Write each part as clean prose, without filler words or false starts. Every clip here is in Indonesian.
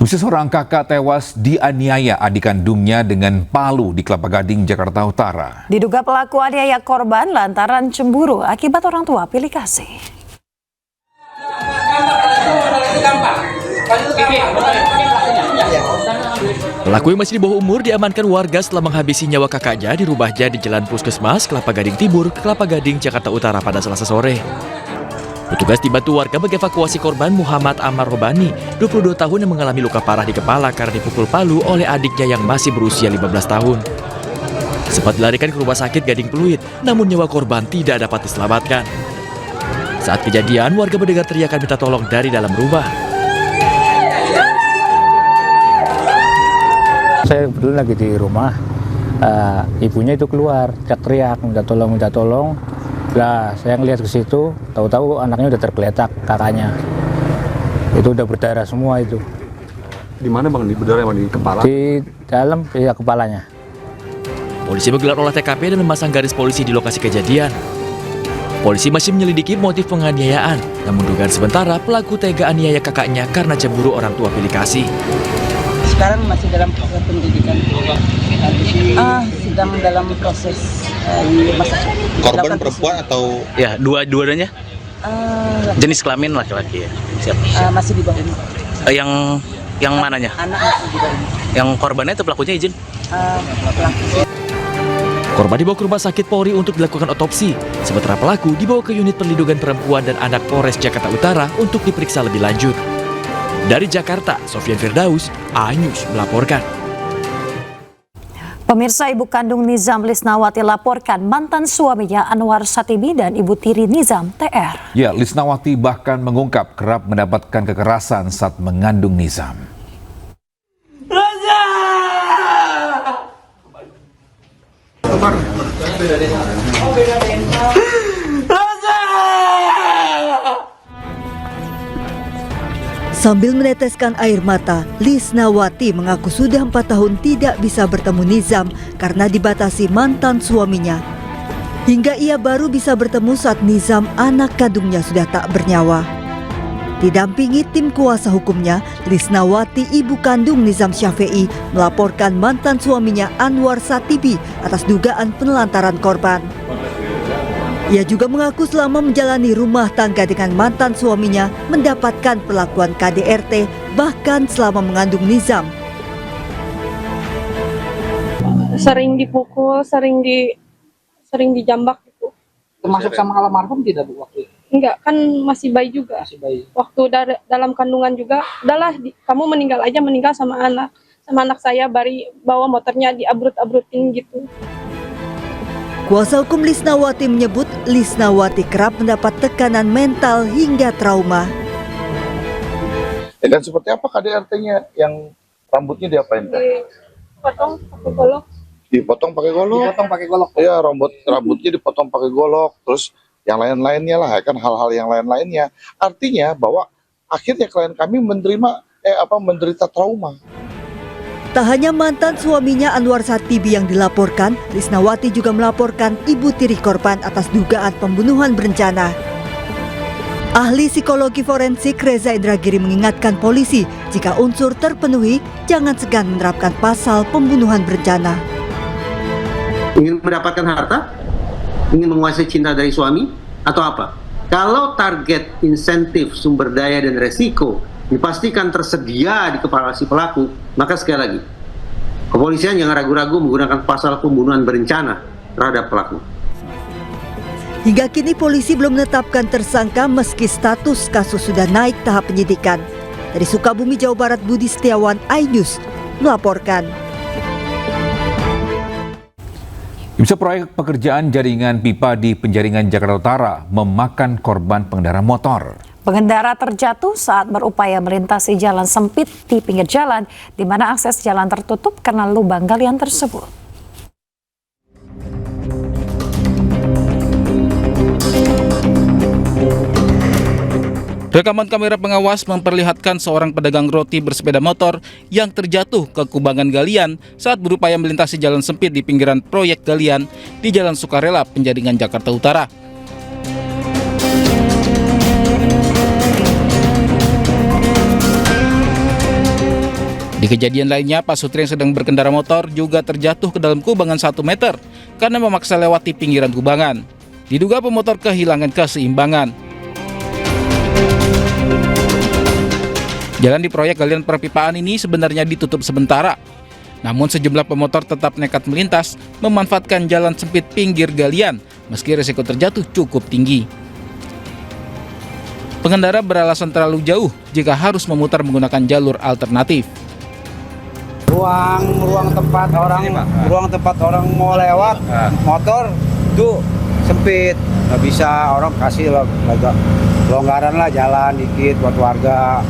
Seorang kakak tewas dianiaya adik kandungnya dengan palu di Kelapa Gading, Jakarta Utara. Diduga pelaku aniaya korban lantaran cemburu akibat orang tua pilih kasih. Pelaku yang masih di bawah umur diamankan warga setelah menghabisi nyawa kakaknya di rumahnya di Jalan Puskesmas, Kelapa Gading Timur, Kelapa Gading, Jakarta Utara pada Selasa sore. Petugas dibantu warga mengevakuasi korban Muhammad Amar Robani, 22 tahun yang mengalami luka parah di kepala karena dipukul palu oleh adiknya yang masih berusia 15 tahun. Sempat dilarikan ke rumah sakit Gading Pluit, namun nyawa korban tidak dapat diselamatkan. Saat kejadian, warga mendengar teriakan minta tolong dari dalam rumah. Saya kebetulan lagi di rumah, ibunya itu keluar, teriak minta tolong. Lah, saya ngelihat ke situ, tahu-tahu anaknya udah tergeletak, kakaknya. Itu udah berdarah semua itu. Di mana bang? Di berdarah emang di kepala? Di dalam, ya kepalanya. Polisi menggelar olah TKP dan memasang garis polisi di lokasi kejadian. Polisi masih menyelidiki motif penganiayaan, namun dugaan sementara pelaku tega aniaya kakaknya karena cemburu orang tua pilih kasih. Sekarang masih dalam proses pendidikan, sedang dalam proses masa. Korban perempuan atau ya dua-duanya? Jenis kelamin laki-laki ya. Siap. Masih di bawah. Yang mananya? Anak masih di bawah. Yang korbannya itu pelakunya izin? Pelaku. Korban dibawa ke rumah sakit Polri untuk dilakukan otopsi, sementara pelaku dibawa ke unit perlindungan perempuan dan anak Polres Jakarta Utara untuk diperiksa lebih lanjut. Dari Jakarta, Sofyan Firdaus, iNews melaporkan. Pemirsa, ibu kandung Nizam Lisnawati laporkan mantan suaminya Anwar Satibi dan ibu tiri Nizam TR. Ya, Lisnawati bahkan mengungkap kerap mendapatkan kekerasan saat mengandung Nizam. Sambil meneteskan air mata, Lisnawati mengaku sudah 4 tahun tidak bisa bertemu Nizam karena dibatasi mantan suaminya. Hingga ia baru bisa bertemu saat Nizam, anak kandungnya, sudah tak bernyawa. Didampingi tim kuasa hukumnya, Lisnawati, ibu kandung Nizam Syafei, melaporkan mantan suaminya Anwar Satibi atas dugaan penelantaran korban. Ia juga mengaku selama menjalani rumah tangga dengan mantan suaminya mendapatkan perlakuan KDRT bahkan selama mengandung Nizam. Sering dipukul, sering dijambak gitu. Termasuk sama almarhum tidak Bu waktu itu? Enggak, kan masih bayi juga. Masih bayi. Waktu dalam kandungan juga, udahlah kamu meninggal sama anak saya, bari bawa motornya diabrut-abrutin gitu. Kuasa hukum Lisnawati menyebut Lisnawati kerap mendapat tekanan mental hingga trauma. dan seperti apa KDRT-nya yang rambutnya diapain? Dipotong pakai golok. Dipotong pakai golok. Iya, rambutnya dipotong pakai golok. Terus yang lain-lainnya lah, kan hal-hal yang lain-lainnya. Artinya bahwa akhirnya klien kami menderita trauma. Tak hanya mantan suaminya Anwar Satibi yang dilaporkan, Lisnawati juga melaporkan ibu tiri korban atas dugaan pembunuhan berencana. Ahli psikologi forensik Reza Indragiri mengingatkan polisi, jika unsur terpenuhi, jangan segan menerapkan pasal pembunuhan berencana. Ingin mendapatkan harta? Ingin menguasai cinta dari suami? Atau apa? Kalau target, insentif, sumber daya, dan resiko dipastikan tersedia di kepala si pelaku, maka sekali lagi, kepolisian jangan ragu-ragu menggunakan pasal pembunuhan berencana terhadap pelaku. Hingga kini polisi belum menetapkan tersangka meski status kasus sudah naik tahap penyidikan. Dari Sukabumi, Jawa Barat, Budi Setiawan, iNews melaporkan. Proyek pekerjaan jaringan pipa di Penjaringan, Jakarta Utara memakan korban pengendara motor. Pengendara terjatuh saat berupaya melintasi jalan sempit di pinggir jalan, di mana akses jalan tertutup karena lubang galian tersebut. Rekaman kamera pengawas memperlihatkan seorang pedagang roti bersepeda motor yang terjatuh ke kubangan galian saat berupaya melintasi jalan sempit di pinggiran proyek galian di Jalan Sukarela, Penjaringan, Jakarta Utara. Di kejadian lainnya, Pak Sutri yang sedang berkendara motor juga terjatuh ke dalam kubangan 1 meter karena memaksa lewati pinggiran kubangan. Diduga pemotor kehilangan keseimbangan. Jalan di proyek galian perpipaan ini sebenarnya ditutup sementara. Namun sejumlah pemotor tetap nekat melintas, memanfaatkan jalan sempit pinggir galian meski risiko terjatuh cukup tinggi. Pengendara beralasan terlalu jauh jika harus memutar menggunakan jalur alternatif. Ruang tempat orang mau lewat motor itu sempit, nggak bisa, orang kasih agak longgaran lah jalan dikit buat warga.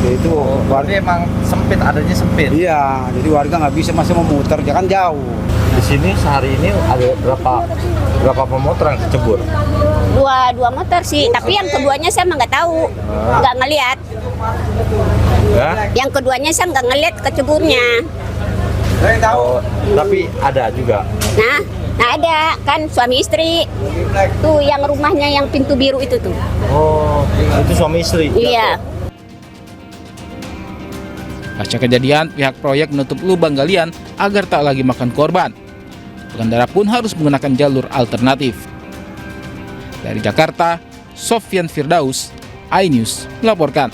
Itu warga emang sempit, adanya sempit. Iya, jadi warga nggak bisa masih memutar, jangan jauh. Di sini sehari ini ada berapa pemotor yang kecebur? Dua motor sih, tapi yang keduanya saya nggak tahu, nggak ngelihat. Yang keduanya saya nggak ngelihat keceburnya. Tapi ada juga. Nah ada kan suami istri tuh yang rumahnya yang pintu biru itu tuh. Oh, itu suami istri. Iya. Pasca kejadian, pihak proyek menutup lubang galian agar tak lagi makan korban. Pengendara pun harus menggunakan jalur alternatif. Dari Jakarta, Sofyan Firdaus, iNews melaporkan.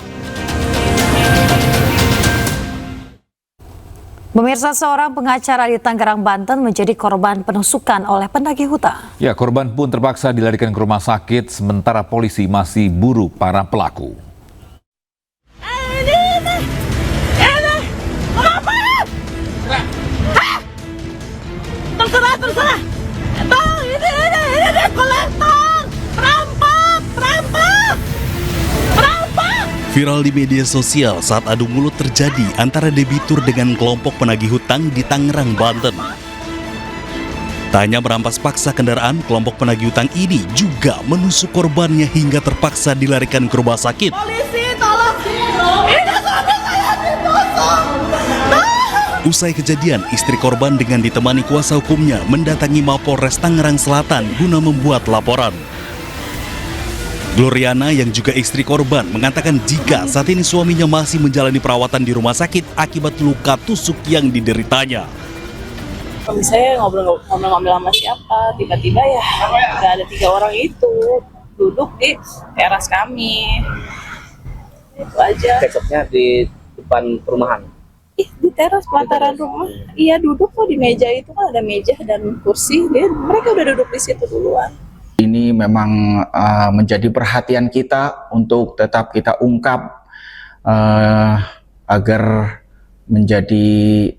Pemirsa, seorang pengacara di Tangerang, Banten menjadi korban penusukan oleh penagih hutang. Ya, korban pun terpaksa dilarikan ke rumah sakit sementara polisi masih buru para pelaku. Terserah. Ini kolektor. Perampok. Viral di media sosial saat adu mulut terjadi antara debitur dengan kelompok penagih hutang di Tangerang, Banten. Tak hanya merampas paksa kendaraan, kelompok penagih hutang ini juga menusuk korbannya hingga terpaksa dilarikan ke rumah sakit. Polisi, tolong. Ini suami saya ditusuk. Usai kejadian, istri korban dengan ditemani kuasa hukumnya mendatangi Mapolres Tangerang Selatan guna membuat laporan. Gloriana yang juga istri korban mengatakan jika saat ini suaminya masih menjalani perawatan di rumah sakit akibat luka tusuk yang dideritanya. Saya ngobrol sama siapa, tiba-tiba ya nggak ada 3 orang itu duduk di teras kami. Itu aja. Cekcoknya di depan perumahan. Di teras pelataran rumah. Iya, duduk kok di meja itu, kan ada meja dan kursi. Mereka udah duduk di situ duluan. Ini memang menjadi perhatian kita untuk tetap kita ungkap agar menjadi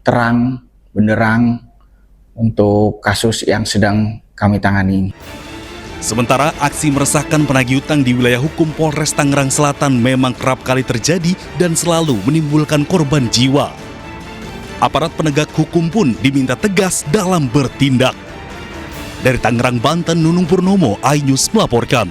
terang benderang untuk kasus yang sedang kami tangani ini. Sementara aksi meresahkan penagih hutang di wilayah hukum Polres Tangerang Selatan memang kerap kali terjadi dan selalu menimbulkan korban jiwa. Aparat penegak hukum pun diminta tegas dalam bertindak. Dari Tangerang, Banten, Nunung Purnomo, iNews melaporkan.